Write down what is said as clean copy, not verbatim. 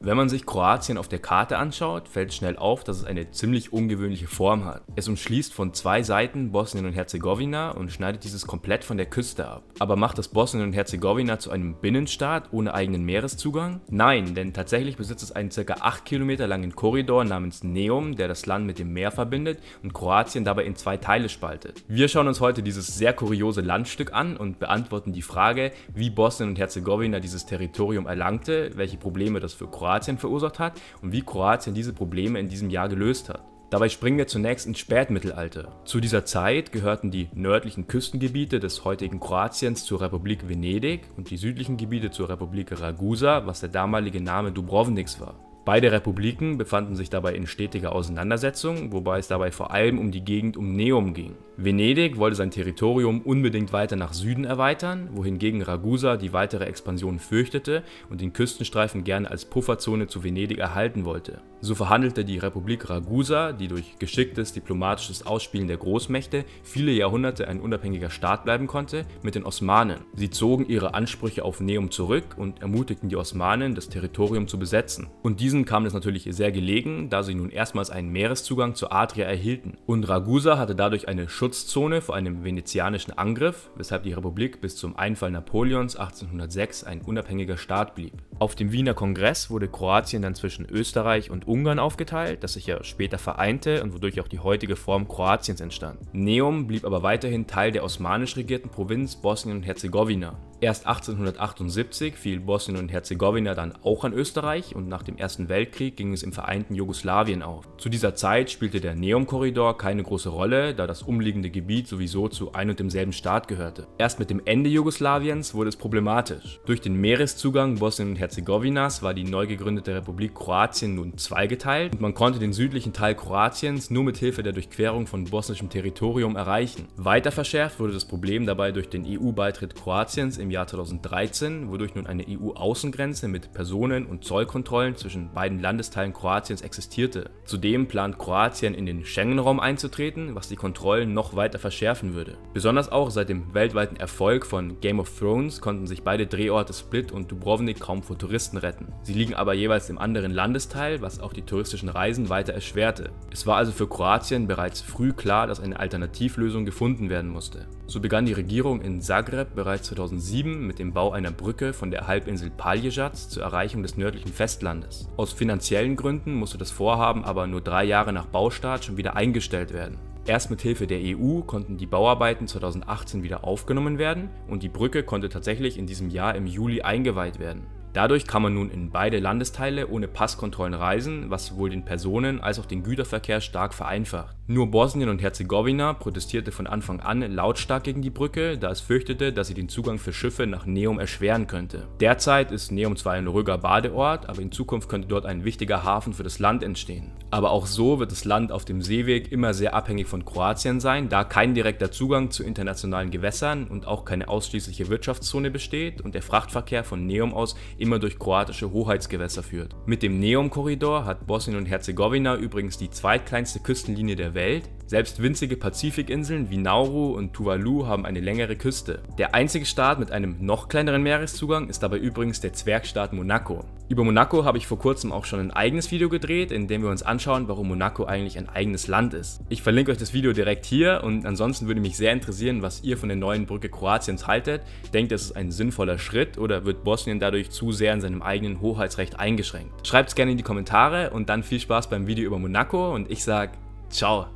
Wenn man sich Kroatien auf der Karte anschaut, fällt schnell auf, dass es eine ziemlich ungewöhnliche Form hat. Es umschließt von zwei Seiten Bosnien und Herzegowina und schneidet dieses komplett von der Küste ab. Aber macht das Bosnien und Herzegowina zu einem Binnenstaat ohne eigenen Meereszugang? Nein, denn tatsächlich besitzt es einen ca. 8 Kilometer langen Korridor namens Neum, der das Land mit dem Meer verbindet und Kroatien dabei in zwei Teile spaltet. Wir schauen uns heute dieses sehr kuriose Landstück an und beantworten die Frage, wie Bosnien und Herzegowina dieses Territorium erlangte, welche Probleme das für Kroatien verursacht hat und wie Kroatien diese Probleme in diesem Jahr gelöst hat. Dabei springen wir zunächst ins Spätmittelalter. Zu dieser Zeit gehörten die nördlichen Küstengebiete des heutigen Kroatiens zur Republik Venedig und die südlichen Gebiete zur Republik Ragusa, was der damalige Name Dubrovniks war. Beide Republiken befanden sich dabei in stetiger Auseinandersetzung, wobei es dabei vor allem um die Gegend um Neum ging. Venedig wollte sein Territorium unbedingt weiter nach Süden erweitern, wohingegen Ragusa die weitere Expansion fürchtete und den Küstenstreifen gerne als Pufferzone zu Venedig erhalten wollte. So verhandelte die Republik Ragusa, die durch geschicktes diplomatisches Ausspielen der Großmächte viele Jahrhunderte ein unabhängiger Staat bleiben konnte, mit den Osmanen. Sie zogen ihre Ansprüche auf Neum zurück und ermutigten die Osmanen, das Territorium zu besetzen. Und diesen kam es natürlich sehr gelegen, da sie nun erstmals einen Meereszugang zur Adria erhielten. Und Ragusa hatte dadurch eine Schutzzone vor einem venezianischen Angriff, weshalb die Republik bis zum Einfall Napoleons 1806 ein unabhängiger Staat blieb. Auf dem Wiener Kongress wurde Kroatien dann zwischen Österreich und Ungarn aufgeteilt, das sich ja später vereinte und wodurch auch die heutige Form Kroatiens entstand. Neum blieb aber weiterhin Teil der osmanisch regierten Provinz Bosnien und Herzegowina. Erst 1878 fiel Bosnien und Herzegowina dann auch an Österreich und nach dem Ersten Weltkrieg ging es im vereinten Jugoslawien auf. Zu dieser Zeit spielte der Neum-Korridor keine große Rolle, da das umliegende Gebiet sowieso zu ein und demselben Staat gehörte. Erst mit dem Ende Jugoslawiens wurde es problematisch. Durch den Meereszugang Bosnien und Herzegowinas war die neu gegründete Republik Kroatien nun zweigeteilt und man konnte den südlichen Teil Kroatiens nur mit Hilfe der Durchquerung von bosnischem Territorium erreichen. Weiter verschärft wurde das Problem dabei durch den EU-Beitritt Kroatiens im Jahr 2013, wodurch nun eine EU-Außengrenze mit Personen- und Zollkontrollen zwischen beiden Landesteilen Kroatiens existierte. Zudem plant Kroatien in den Schengen-Raum einzutreten, was die Kontrollen noch weiter verschärfen würde. Besonders auch seit dem weltweiten Erfolg von Game of Thrones konnten sich beide Drehorte Split und Dubrovnik kaum vor Touristen retten. Sie liegen aber jeweils im anderen Landesteil, was auch die touristischen Reisen weiter erschwerte. Es war also für Kroatien bereits früh klar, dass eine Alternativlösung gefunden werden musste. So begann die Regierung in Zagreb bereits 2007 mit dem Bau einer Brücke von der Halbinsel Palježac zur Erreichung des nördlichen Festlandes. Aus finanziellen Gründen musste das Vorhaben aber nur 3 Jahre nach Baustart schon wieder eingestellt werden. Erst mit Hilfe der EU konnten die Bauarbeiten 2018 wieder aufgenommen werden und die Brücke konnte tatsächlich in diesem Jahr im Juli eingeweiht werden. Dadurch kann man nun in beide Landesteile ohne Passkontrollen reisen, was sowohl den Personen- als auch den Güterverkehr stark vereinfacht. Nur Bosnien und Herzegowina protestierte von Anfang an lautstark gegen die Brücke, da es fürchtete, dass sie den Zugang für Schiffe nach Neum erschweren könnte. Derzeit ist Neum zwar ein ruhiger Badeort, aber in Zukunft könnte dort ein wichtiger Hafen für das Land entstehen. Aber auch so wird das Land auf dem Seeweg immer sehr abhängig von Kroatien sein, da kein direkter Zugang zu internationalen Gewässern und auch keine ausschließliche Wirtschaftszone besteht und der Frachtverkehr von Neum aus immer durch kroatische Hoheitsgewässer führt. Mit dem Neum-Korridor hat Bosnien und Herzegowina übrigens die zweitkleinste Küstenlinie der Welt. Selbst winzige Pazifikinseln wie Nauru und Tuvalu haben eine längere Küste. Der einzige Staat mit einem noch kleineren Meereszugang ist dabei übrigens der Zwergstaat Monaco. Über Monaco habe ich vor kurzem auch schon ein eigenes Video gedreht, in dem wir uns anschauen, warum Monaco eigentlich ein eigenes Land ist. Ich verlinke euch das Video direkt hier und ansonsten würde mich sehr interessieren, was ihr von der neuen Brücke Kroatiens haltet. Denkt ihr, es ist ein sinnvoller Schritt oder wird Bosnien dadurch zu sehr in seinem eigenen Hoheitsrecht eingeschränkt? Schreibt es gerne in die Kommentare und dann viel Spaß beim Video über Monaco und ich sage ciao.